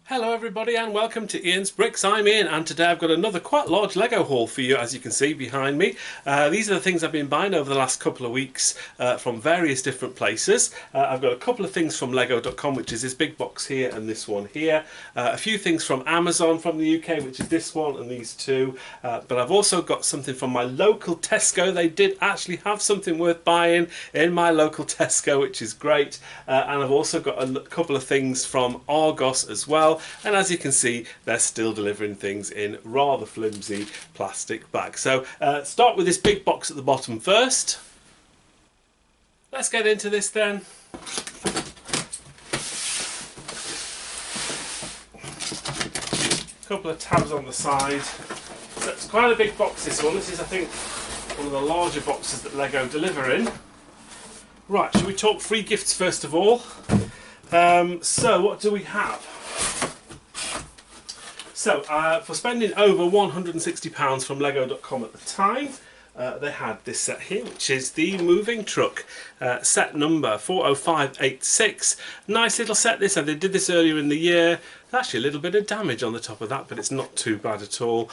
Hello everybody and welcome to Ian's Bricks. I'm Ian and today I've got another quite large Lego haul for you, as you can see behind me. These are the things I've been buying over the last couple of weeks from various different places. I've got a couple of things from Lego.com, which is this big box here and this one here. A few things from Amazon from the UK, which is this one and these two. But I've also got something from my local Tesco. They did actually have something worth buying in my local Tesco, which is great. And I've also got a couple of things from Argos as well. And as you can see, they're still delivering things in rather flimsy plastic bags. So start with this big box at the bottom first. Let's get into this then. A couple of tabs on the side. So it's quite a big box, this one. This is, I think, one of the larger boxes that Lego deliver in. Right, shall we talk free gifts first of all? So what do we have? So, for spending over £160 from Lego.com at the time, they had this set here, which is the moving truck, set number 40586. Nice little set this, and they did this earlier in the year. There's actually a little bit of damage on the top of that, but it's not too bad at all.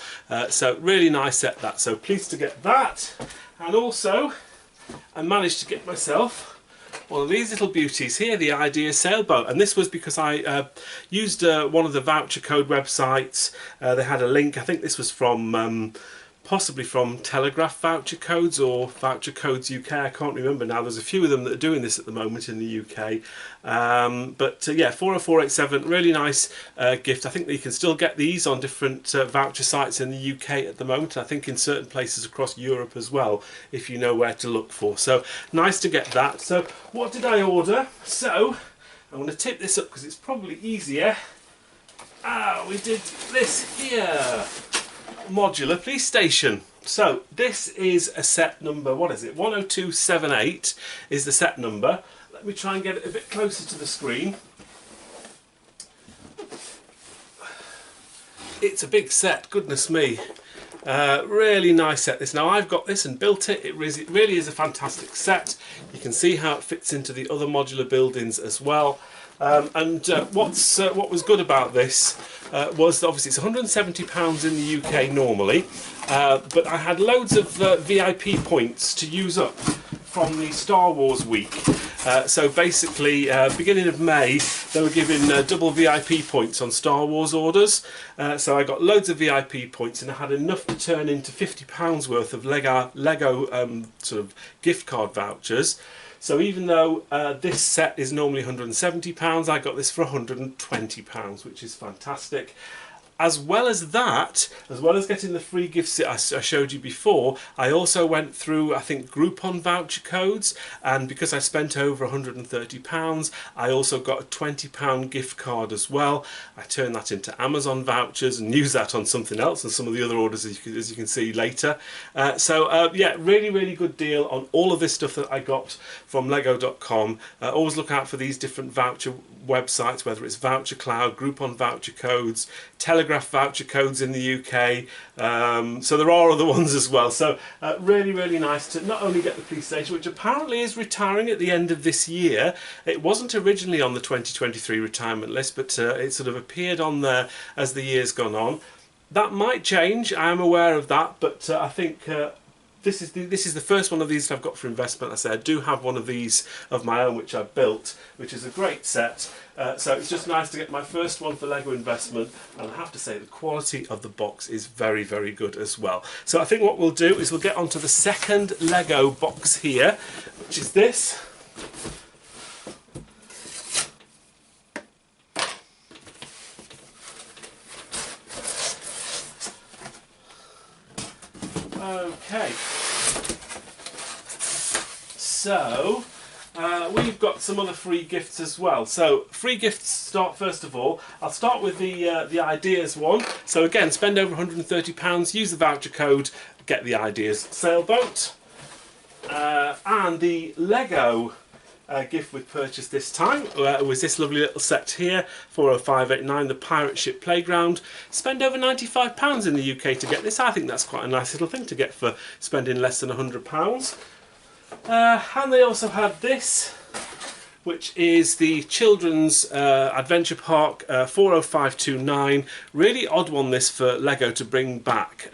So really nice set that, so pleased to get that. And also, I managed to get myself one of these little beauties here, the Idea sailboat, and this was because I used one of the voucher code websites. They had a link. I think this was from possibly from Telegraph voucher codes or Voucher Codes UK. I can't remember now. There's a few of them that are doing this at the moment in the UK. Yeah, 40487, really nice gift. I think that you can still get these on different voucher sites in the UK at the moment. I think in certain places across Europe as well, if you know where to look for. So nice to get that. So what did I order? So I'm going to tip this up because it's probably easier. We did this here. Modular police station. So this is a set number, what is it, 10278 is the set number. Let me try and get it a bit closer to the screen. It's a big set, goodness me. Really nice set this. Now I've got this and built it. It really is a fantastic set. You can see how it fits into the other modular buildings as well. What was good about this was that obviously it's £170 in the UK normally, but I had loads of VIP points to use up from the Star Wars week. So basically, beginning of May, they were giving double VIP points on Star Wars orders. So I got loads of VIP points, and I had enough to turn into £50 worth of Lego sort of gift card vouchers. So even though this set is normally £170, I got this for £120, which is fantastic. As well as that, as well as getting the free gifts that I showed you before, I also went through, I think, Groupon voucher codes, and because I spent over £130, I also got a £20 gift card as well. I turned that into Amazon vouchers and used that on something else and some of the other orders, as you can see later. Yeah, really good deal on all of this stuff that I got from Lego.com. Always look out for these different voucher websites, whether it's VoucherCloud, Groupon voucher codes, Telegraph voucher codes in the UK, so there are other ones as well. So really nice to not only get the police station, which apparently is retiring at the end of this year. It wasn't originally on the 2023 retirement list, but it sort of appeared on there as the year's gone on. That might change, I am aware of that, but I think this is the first one of these that I've got for investment. I say I do have one of these of my own which I built, which is a great set. So it's just nice to get my first one for Lego investment, and I have to say the quality of the box is very good as well. So I think what we'll do is we'll get onto the second Lego box here, which is this. Okay, so we've got some other free gifts as well. So free gifts start first of all. I'll start with the Ideas one. So again, spend over £130, use the voucher code, get the Ideas sailboat, and the Lego gift with purchase this time was this lovely little set here, 40589, the pirate ship playground. Spend over £95 in the UK to get this. I think that's quite a nice little thing to get for spending less than £100. And they also had this which is the Children's Adventure Park 40529. Really odd one this for Lego to bring back.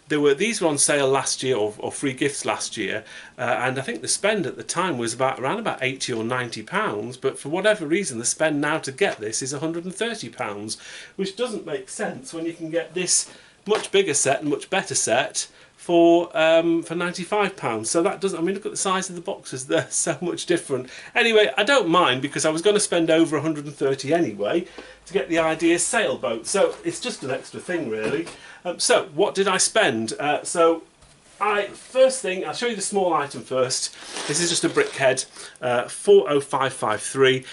These were on sale last year, or free gifts last year, and I think the spend at the time was around about £80 or £90, but for whatever reason the spend now to get this is £130, which doesn't make sense when you can get this much bigger set and much better set for £95. So that doesn't, I mean, look at the size of the boxes, they're so much different. Anyway, I don't mind because I was going to spend over 130 anyway to get the Idea sailboat, so it's just an extra thing really. So what did I spend? First thing, I'll show you the small item first. This is just a brickhead, 40553.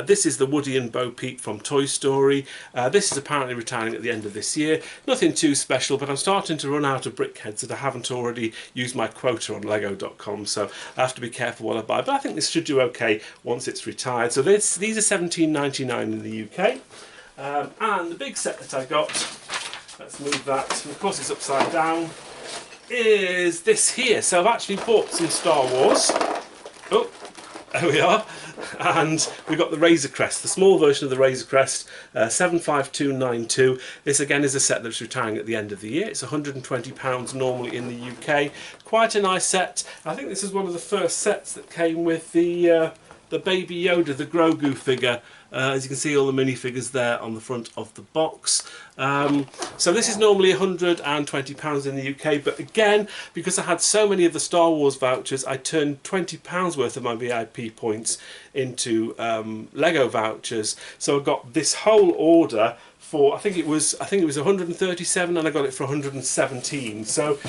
This is the Woody and Bo Peep from Toy Story. This is apparently retiring at the end of this year. Nothing too special, but I'm starting to run out of brickheads that I haven't already used my quota on Lego.com, so I have to be careful what I buy. But I think this should do okay once it's retired. So these are £17.99 in the UK. And the big set that I got, let's move that, and of course it's upside down, is this here. So I've actually bought some Star Wars. Oh, there we are. And we've got the Razor Crest, the small version of the Razor Crest, 75292. This again is a set that's retiring at the end of the year. It's £120 normally in the UK. Quite a nice set. I think this is one of the first sets that came with the Baby Yoda, the Grogu figure. As you can see, all the minifigures there on the front of the box. So this is normally £120 in the UK, but again, because I had so many of the Star Wars vouchers, I turned £20 worth of my VIP points into Lego vouchers. So I got this whole order for, I think it was 137, and I got it for 117. So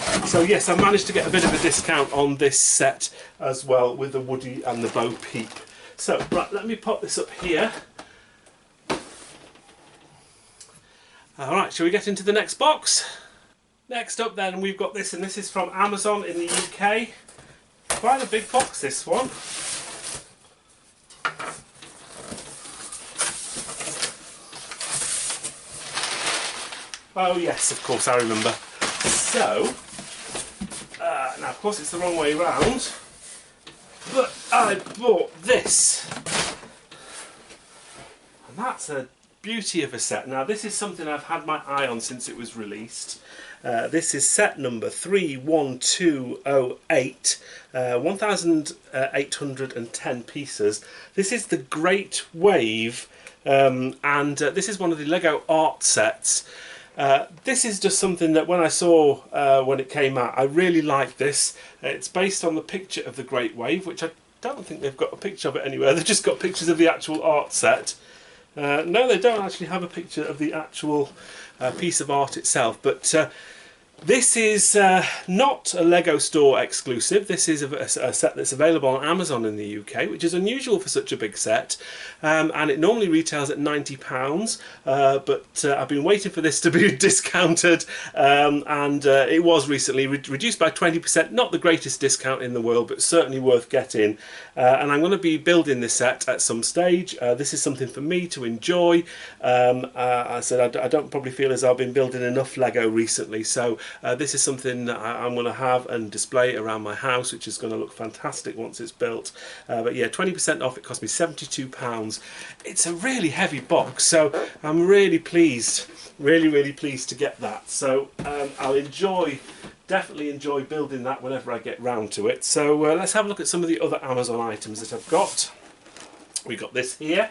yes, I managed to get a bit of a discount on this set as well with the Woody and the Bo Peep. So right, let me pop this up here. Alright, shall we get into the next box? Next up then, we've got this, and this is from Amazon in the UK. Quite a big box, this one. Oh yes, of course, I remember. So, now of course it's the wrong way round, but I bought this. And that's a beauty of a set. Now this is something I've had my eye on since it was released. This is set number 31208, 1810 pieces. This is the Great Wave, and this is one of the Lego art sets. This is just something that when I saw when it came out, I really liked this. It's based on the picture of the Great Wave, which I don't think they've got a picture of it anywhere. They've just got pictures of the actual art set. No, they don't actually have a picture of the actual piece of art itself, but this is not a Lego store exclusive. This is a set that's available on Amazon in the UK, which is unusual for such a big set, and it normally retails at £90, but I've been waiting for this to be discounted, and it was recently reduced by 20%. Not the greatest discount in the world, but certainly worth getting, and I'm going to be building this set at some stage. This is something for me to enjoy. I said I don't probably feel as I've been building enough Lego recently, so this is something that I'm going to have and display around my house, which is going to look fantastic once it's built. But yeah, 20% off. It cost me £72. It's a really heavy box, so I'm really pleased, really pleased to get that. So I'll definitely enjoy building that whenever I get round to it. So let's have a look at some of the other Amazon items that I've got. We got this here.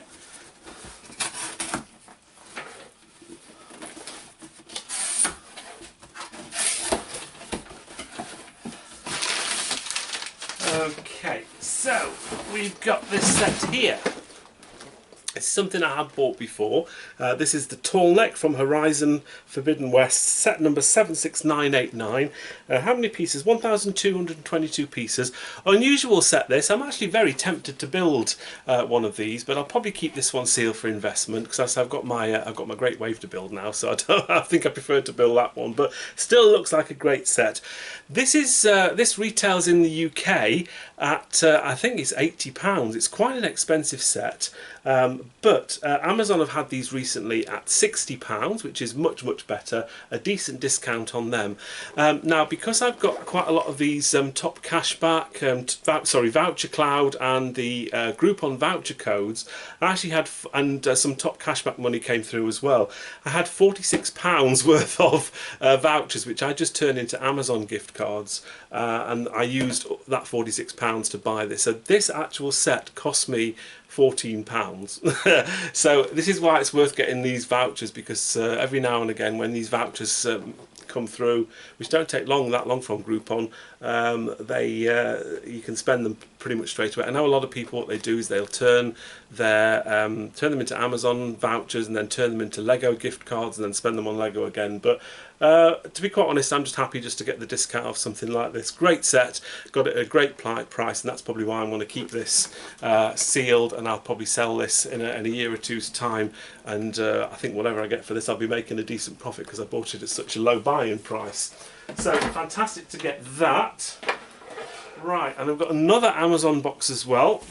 Okay, so we've got this set here. It's something I have bought before. This is the tall neck from Horizon Forbidden West, set number 76989. How many pieces? 1,222 pieces. Unusual set this. I'm actually very tempted to build one of these, but I'll probably keep this one sealed for investment because I've got my Great Wave to build now, so I think I prefer to build that one. But still looks like a great set. This retails in the UK at I think it's £80. It's quite an expensive set. But Amazon have had these recently at £60, which is much, much better, a decent discount on them. Now, because I've got quite a lot of these TopCashBack, VoucherCloud and the Groupon voucher codes, I actually had, and some TopCashBack money came through as well. I had £46 worth of vouchers, which I just turned into Amazon gift cards, and I used that £46 to buy this. So this actual set cost me £14. So this is why it's worth getting these vouchers, because every now and again when these vouchers come through, which don't take that long from Groupon, you can spend them pretty much straight away. I know a lot of people, what they do is they'll turn them into Amazon vouchers and then turn them into Lego gift cards and then spend them on Lego again. But to be quite honest, I'm just happy just to get the discount off something like this. Great set, got it at a great price, and that's probably why I'm going to keep this sealed, and I'll probably sell this in a year or two's time, and I think whatever I get for this I'll be making a decent profit because I bought it at such a low buy-in price. So fantastic to get that. Right, and I've got another Amazon box as well.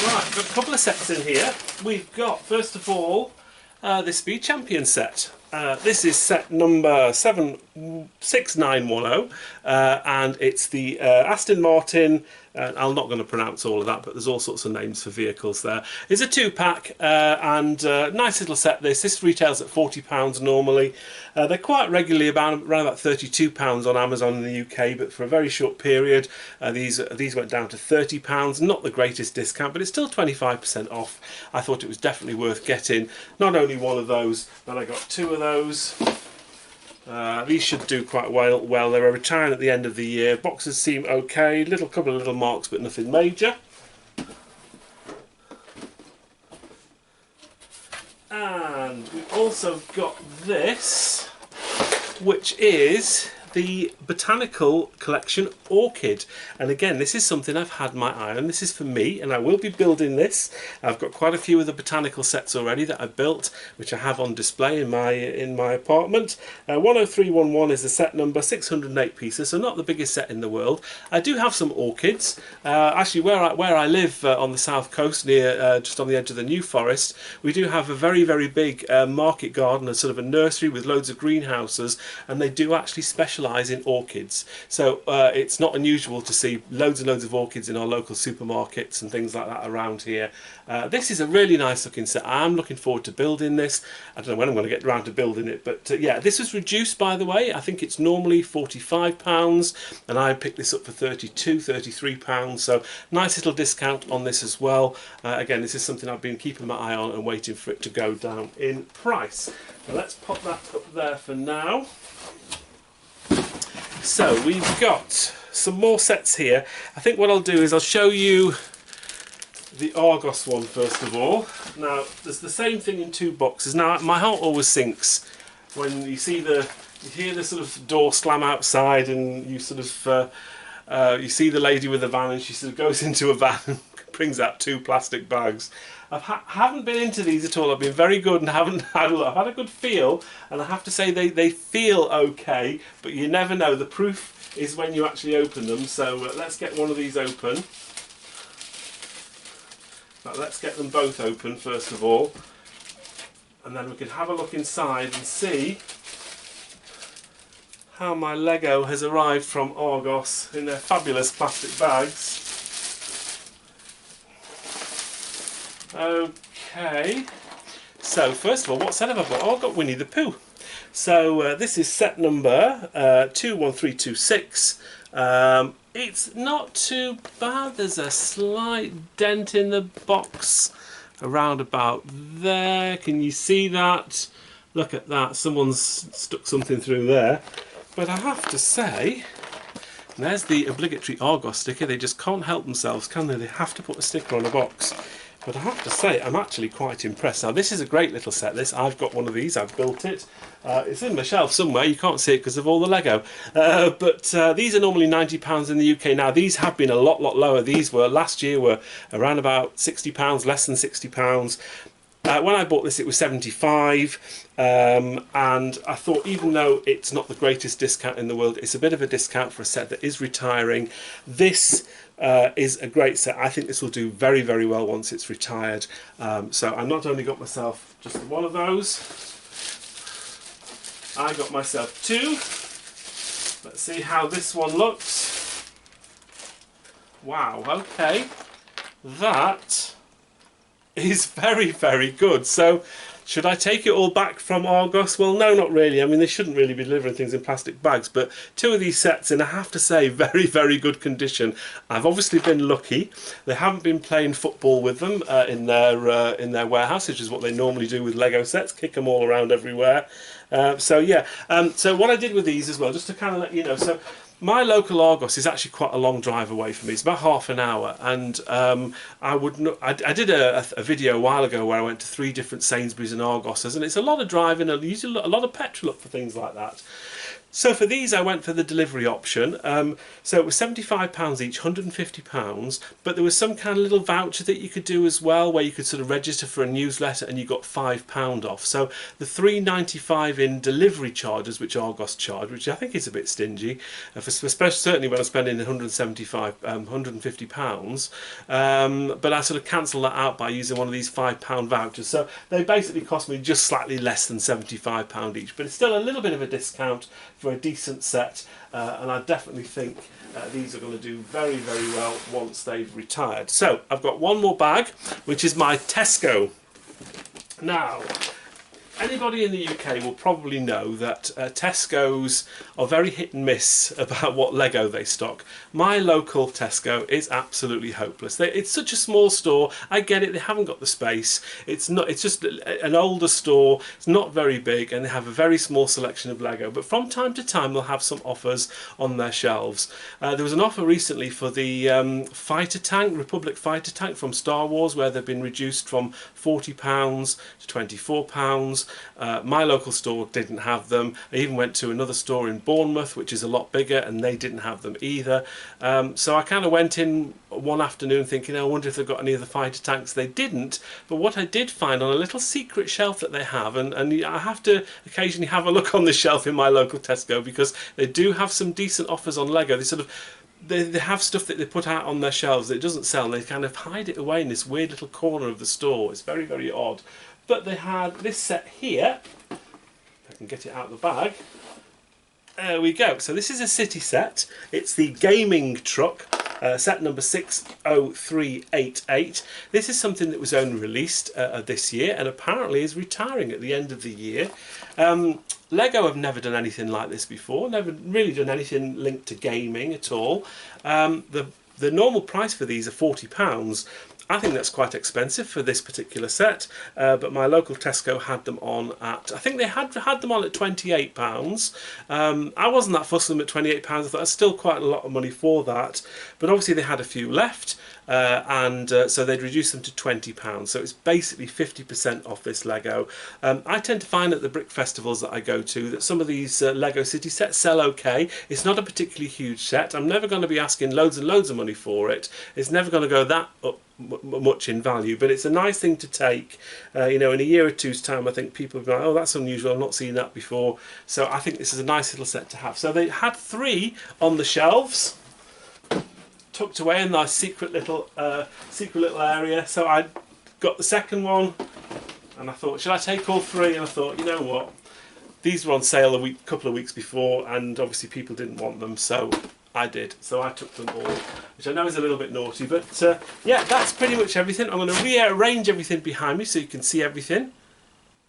Right, got a couple of sets in here. We've got, first of all, the Speed Champion set. This is set number 6910, and it's the Aston Martin. I'm not going to pronounce all of that, but there's all sorts of names for vehicles there. It's a 2-pack, and nice little set. This retails at £40 normally. They're quite regularly around about £32 on Amazon in the UK, but for a very short period these went down to £30. Not the greatest discount, but it's still 25% off. I thought it was definitely worth getting. Not only one of those, but I got 2 of those. These should do quite well. They're a return at the end of the year. Boxes seem okay, couple of little marks, but nothing major. And we've also got this, which is the Botanical collection Orchid, and again this is something I've had my eye on. This is for me, and I will be building this. I've got quite a few of the Botanical sets already that I've built, which I have on display in my apartment. 10311 is the set number, 608 pieces, so not the biggest set in the world. I do have some orchids. Actually, where I live on the south coast, near just on the edge of the New Forest, we do have a very, very big market garden, a sort of a nursery with loads of greenhouses, and they do actually specialise in orchids. So it's not unusual to see loads and loads of orchids in our local supermarkets and things like that around here. This is a really nice looking set. I'm looking forward to building this. I don't know when I'm going to get around to building it, but yeah, this was reduced, by the way. I think it's normally £45 and I picked this up for £33, so nice little discount on this as well. Again, this is something I've been keeping my eye on and waiting for it to go down in price. Now let's pop that up there for now. So we've got some more sets here. I think what I'll do is I'll show you the Argos one first of all. Now there's the same thing in 2 boxes. Now my heart always sinks when you hear the sort of door slam outside, and you sort of you see the lady with the van, and she sort of goes into a van and brings out 2 plastic bags. I haven't been into these at all. I've been very good and I've had a good feel, and I have to say they feel okay, but you never know. The proof is when you actually open them. So let's get one of these open. Now, let's get them both open first of all, and then we can have a look inside and see how my Lego has arrived from Argos in their fabulous plastic bags. Okay, so first of all, what set have I bought? Oh, I've got Winnie the Pooh. So this is set number 21326. It's not too bad. There's a slight dent in the box around about there. Can you see that? Look at that. Someone's stuck something through there. But I have to say, there's the obligatory Argos sticker. They just can't help themselves, can they? They have to put a sticker on a box. But I have to say, I'm actually quite impressed. Now, this is a great little set, this. I've got one of these, I've built it. It's in my shelf somewhere, you can't see it because of all the Lego. But these are normally £90 in the UK. Now, these have been a lot lower. These were, last year, were around about £60, less than £60. When I bought this it was 75, and I thought even though it's not the greatest discount in the world, it's a bit of a discount for a set that is retiring. This is a great set. I think this will do very, very well once it's retired. So I not only got myself just one of those, I got myself two. Let's see how this one looks. Wow, okay. That is very, very good. So should I take it all back from Argos? Well, no, not really. I mean, they shouldn't really be delivering things in plastic bags, but two of these sets in, I have to say, very, very good condition. I've obviously been lucky. They haven't been playing football with them in their warehouse, which is what they normally do with Lego sets, kick them all around everywhere. So yeah, so what I did with these as well, just to kind of let you know, so my local Argos is actually quite a long drive away from me. It's about half an hour, and I did a video a while ago where I went to 3 different Sainsbury's and Argoses, and it's a lot of driving and usually a lot of petrol up for things like that. So for these I went for the delivery option. So it was £75 each, £150, but there was some kind of little voucher that you could do as well, where you could sort of register for a newsletter and you got £5 off. So the £3.95 in delivery charges, which Argos charge, which I think is a bit stingy, especially certainly when I'm spending £150. But I sort of cancelled that out by using one of these £5 vouchers. So they basically cost me just slightly less than £75 each, but it's still a little bit of a discount for a decent set, and I definitely think these are going to do very, very well once they've retired. So I've got one more bag, which is my Tesco. Now, anybody in the UK will probably know that Tesco's are very hit and miss about what Lego they stock. My local Tesco is absolutely hopeless. It's such a small store. I get it, they haven't got the space. It's just an older store. It's not very big, and they have a very small selection of Lego. But from time to time, they'll have some offers on their shelves. There was an offer recently for the fighter tank, Republic fighter tank from Star Wars, where they've been reduced from £40 to £24. My local store didn't have them. I even went to another store in Bournemouth, which is a lot bigger, and they didn't have them either. So I kind of went in one afternoon thinking, I wonder if they've got any of the fighter tanks. They didn't, but what I did find on a little secret shelf that they have, and I have to occasionally have a look on the shelf in my local Tesco, because they do have some decent offers on Lego. They have stuff that they put out on their shelves that it doesn't sell, and they kind of hide it away in this weird little corner of the store. It's very, very odd. But they had this set here, if I can get it out of the bag. There we go. So this is a city set. It's the gaming truck, set number 60388. This is something that was only released this year, and apparently is retiring at the end of the year. Lego have never done anything like this before, never really done anything linked to gaming at all. The normal price for these are £40. I think that's quite expensive for this particular set, but my local Tesco had them on at, I think they had them on at £28. I wasn't that fussed with them at £28. I thought that's still quite a lot of money for that, but obviously they had a few left, so they'd reduced them to £20. So it's basically 50% off this Lego. I tend to find at the brick festivals that I go to that some of these Lego city sets sell okay. It's not a particularly huge set. I'm never going to be asking loads and loads of money for it. It's never going to go that up much in value, but it's a nice thing to take. You know, in a year or two's time, I think people will be like, oh, that's unusual, I've not seen that before. So I think this is a nice little set to have. So they had 3 on the shelves, tucked away in nice secret little area. So I got the second one, and I thought, should I take all 3? And I thought, you know what, these were on sale a couple of weeks before, and obviously people didn't want them, so I did. So I took them all, which I know is a little bit naughty, but yeah, that's pretty much everything. I'm going to rearrange everything behind me so you can see everything.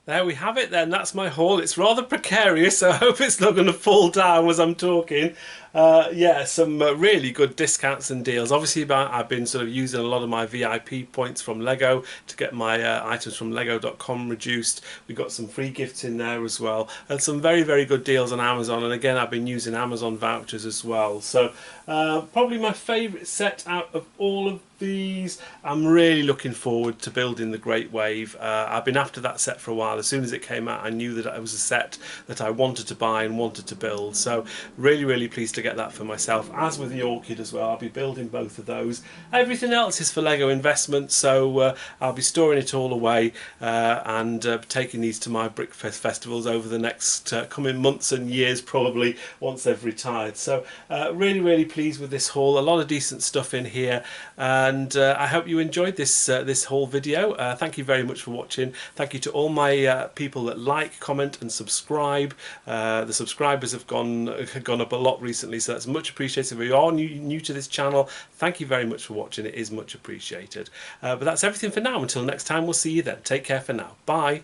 There we have it then, that's my haul. It's rather precarious, so I hope it's not going to fall down as I'm talking. Yeah, some really good discounts and deals. Obviously I've been sort of using a lot of my VIP points from Lego to get my items from lego.com reduced. We got some free gifts in there as well, and some very, very good deals on Amazon, and again I've been using Amazon vouchers as well. So probably my favourite set out of all of these. I'm really looking forward to building the Great Wave. I've been after that set for a while. As soon as it came out I knew that it was a set that I wanted to buy and wanted to build, so really, really pleased to get that for myself, as with the Orchid as well. I'll be building both of those. Everything else is for Lego investment, so I'll be storing it all away and taking these to my Brick festivals over the next coming months and years, probably once they've retired. So really pleased with this haul. A lot of decent stuff in here, and I hope you enjoyed this this haul video. Thank you very much for watching. Thank you to all my people that like, comment and subscribe. The subscribers have gone up a lot recently, so that's much appreciated. If you are new to this channel, thank you very much for watching. It is much appreciated. But that's everything for now. Until next time, we'll see you then. Take care for now. Bye.